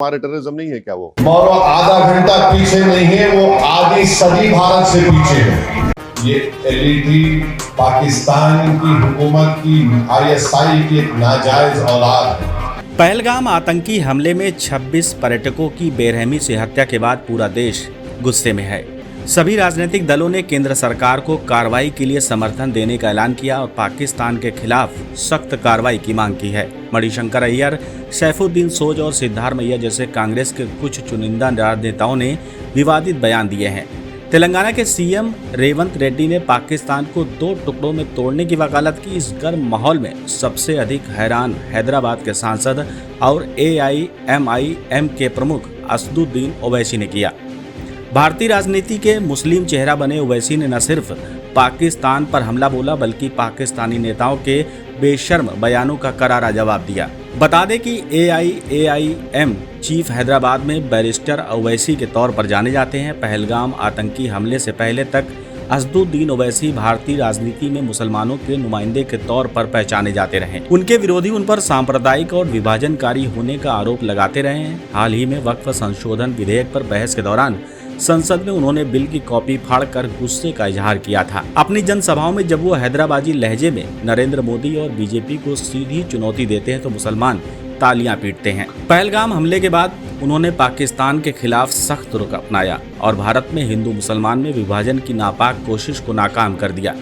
हमारे टेररिज्म नहीं है क्या वो? और आधा घंटा पीछे नहीं है, वो आधी सदी भारत से पीछे है। ये एलईडी पाकिस्तान की हुकूमत की आईएसआई की एक नाजायज औलाद है। पहलगाम आतंकी हमले में 26 पर्यटकों की बेरहमी से हत्या के बाद पूरा देश गुस्से में है। सभी राजनीतिक दलों ने केंद्र सरकार को कार्रवाई के लिए समर्थन देने का ऐलान किया और पाकिस्तान के खिलाफ सख्त कार्रवाई की मांग की है। मणिशंकर अय्यर, सैफुद्दीन सोज और सिद्धार्थ मैया जैसे कांग्रेस के कुछ चुनिंदा राजनेताओं ने विवादित बयान दिए हैं। तेलंगाना के सीएम रेवंत रेड्डी ने पाकिस्तान को 2 टुकड़ों में तोड़ने की वकालत की। इस गर्म माहौल में सबसे अधिक हैरान हैदराबाद के सांसद और AIMIM के प्रमुख असदुद्दीन ओवैसी ने किया। भारतीय राजनीति के मुस्लिम चेहरा बने ओवैसी ने न सिर्फ पाकिस्तान पर हमला बोला बल्कि पाकिस्तानी नेताओं के बेशर्म बयानों का करारा जवाब दिया। बता दें कि AIAIM चीफ हैदराबाद में बैरिस्टर ओवैसी के तौर पर जाने जाते हैं। पहलगाम आतंकी हमले से पहले तक असदुद्दीन ओवैसी भारतीय राजनीति में मुसलमानों के नुमाइंदे के तौर पर पहचाने जाते रहे। उनके विरोधी उन पर सांप्रदायिक और विभाजनकारी होने का आरोप लगाते रहे हैं। हाल ही में वक्फ संशोधन विधेयक पर बहस के दौरान संसद में उन्होंने बिल की कॉपी फाड़कर गुस्से का इजहार किया था। अपनी जनसभाओं में जब वो हैदराबादी लहजे में नरेंद्र मोदी और बीजेपी को सीधी चुनौती देते हैं तो मुसलमान तालियां पीटते हैं। पहलगाम हमले के बाद उन्होंने पाकिस्तान के खिलाफ सख्त रुख अपनाया और भारत में हिंदू मुसलमान में विभाजन की नापाक कोशिश को नाकाम कर दिया।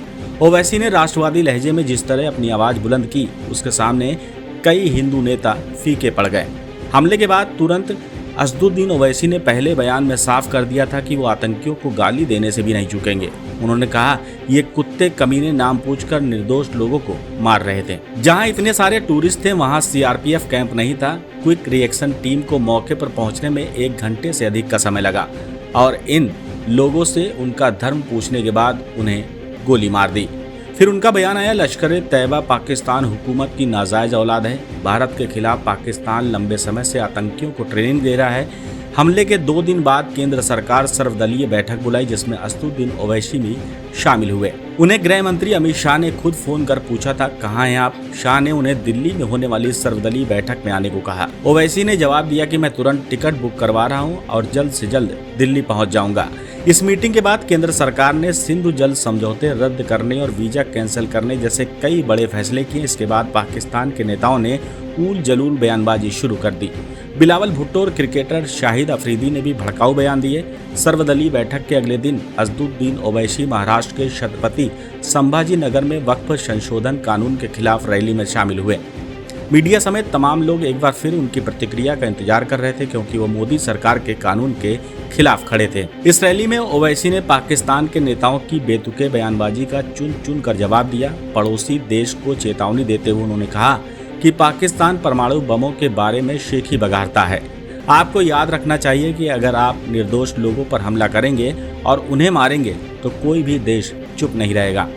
ओवैसी ने राष्ट्रवादी लहजे में जिस तरह अपनी आवाज बुलंद की, उसके सामने कई हिंदू नेता फीके पड़ गए। हमले के बाद तुरंत असदुद्दीन ओवैसी ने पहले बयान में साफ कर दिया था कि वो आतंकियों को गाली देने से भी नहीं चूकेंगे। उन्होंने कहा, ये कुत्ते कमीने नाम पूछकर निर्दोष लोगों को मार रहे थे। जहां इतने सारे टूरिस्ट थे वहां CRPF कैंप नहीं था। क्विक रिएक्शन टीम को मौके पर पहुंचने में 1 घंटे से अधिक का समय लगा और इन लोगों से उनका धर्म पूछने के बाद उन्हें गोली मार दी। फिर उनका बयान आया, लश्कर तैयबा पाकिस्तान हुकूमत की नाजायज औलाद है। भारत के खिलाफ पाकिस्तान लंबे समय से आतंकियों को ट्रेनिंग दे रहा है। हमले के 2 दिन बाद केंद्र सरकार सर्वदलीय बैठक बुलाई जिसमें असदुद्दीन ओवैसी भी शामिल हुए। उन्हें गृह मंत्री अमित शाह ने खुद फोन कर पूछा था, कहाँ हैं आप? शाह ने उन्हें दिल्ली में होने वाली सर्वदलीय बैठक में आने को कहा। ओवैसी ने जवाब दिया कि मैं तुरंत टिकट बुक करवा रहा हूँ और जल्द से जल्द दिल्ली पहुँच जाऊंगा। इस मीटिंग के बाद केंद्र सरकार ने सिंधु जल समझौते रद्द करने और वीजा कैंसिल करने जैसे कई बड़े फैसले किए। इसके बाद पाकिस्तान के नेताओं ने ऊल जलूल बयानबाजी शुरू कर दी। बिलावल भुट्टो और क्रिकेटर शाहिद अफरीदी ने भी भड़काऊ बयान दिए। सर्वदलीय बैठक के अगले दिन असदुद्दीन ओवैसी महाराष्ट्र के छत्रपति संभाजी नगर में वक्फ संशोधन कानून के खिलाफ रैली में शामिल हुए। मीडिया समेत तमाम लोग एक बार फिर उनकी प्रतिक्रिया का इंतजार कर रहे थे क्योंकि वो मोदी सरकार के कानून के खिलाफ खड़े थे। इस रैली में ओवैसी ने पाकिस्तान के नेताओं की बेतुके बयानबाजी का चुन चुन कर जवाब दिया। पड़ोसी देश को चेतावनी देते हुए उन्होंने कहा कि पाकिस्तान परमाणु बमों के बारे में शेखी बघाड़ता है। आपको याद रखना चाहिए कि अगर आप निर्दोष लोगों पर हमला करेंगे और उन्हें मारेंगे तो कोई भी देश चुप नहीं रहेगा।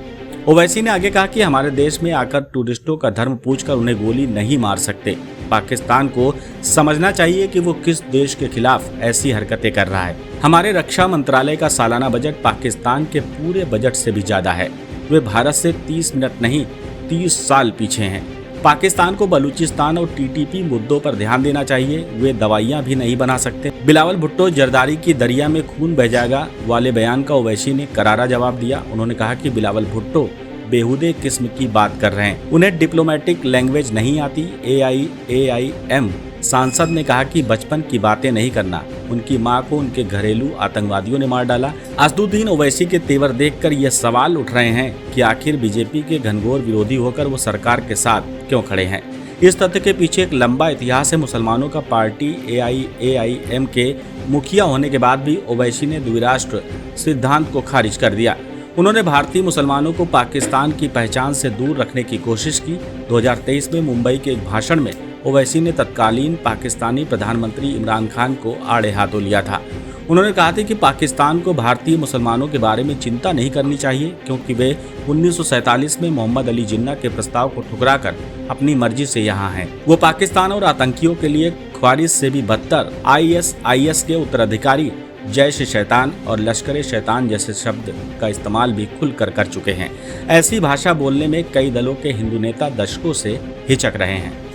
ओवैसी ने आगे कहा कि हमारे देश में आकर टूरिस्टों का धर्म पूछकर उन्हें गोली नहीं मार सकते। पाकिस्तान को समझना चाहिए कि वो किस देश के खिलाफ ऐसी हरकतें कर रहा है। हमारे रक्षा मंत्रालय का सालाना बजट पाकिस्तान के पूरे बजट से भी ज्यादा है। वे भारत से 30 मिनट नहीं 30 साल पीछे हैं। पाकिस्तान को बलूचिस्तान और TTP मुद्दों पर ध्यान देना चाहिए। वे दवाइयां भी नहीं बना सकते। बिलावल भुट्टो जरदारी की दरिया में खून बह जाएगा वाले बयान का ओवैसी ने करारा जवाब दिया। उन्होंने कहा कि बिलावल भुट्टो बेहुदे किस्म की बात कर रहे हैं, उन्हें डिप्लोमेटिक लैंग्वेज नहीं आती। AIAIM सांसद ने कहा कि बचपन की बातें नहीं करना। उनकी मां को उनके घरेलू आतंकवादियों ने मार डाला। असदुद्दीन ओवैसी के तेवर देखकर ये सवाल उठ रहे हैं कि आखिर बीजेपी के घनघोर विरोधी होकर वो सरकार के साथ क्यों खड़े हैं। इस तथ्य के पीछे एक लंबा इतिहास है। मुसलमानों का पार्टी AIAIM के मुखिया होने के बाद भी ओवैसी ने द्विराष्ट्र सिद्धांत को खारिज कर दिया। उन्होंने भारतीय मुसलमानों को पाकिस्तान की पहचान से दूर रखने की कोशिश की। 2023 में मुंबई के एक भाषण में ओवैसी ने तत्कालीन पाकिस्तानी प्रधानमंत्री इमरान खान को आड़े हाथों लिया था। उन्होंने कहा था कि पाकिस्तान को भारतीय मुसलमानों के बारे में चिंता नहीं करनी चाहिए क्योंकि वे 1947 में मोहम्मद अली जिन्ना के प्रस्ताव को ठुकराकर अपनी मर्जी से यहाँ हैं। वो पाकिस्तान और आतंकियों के लिए ख्वारिश से भी बदतर ISIS के उत्तराधिकारी जैश शैतान और लश्कर शैतान जैसे शब्द का इस्तेमाल भी खुलकर कर चुके हैं। ऐसी भाषा बोलने में कई दलों के हिंदू नेता दशकों से हिचक रहे हैं।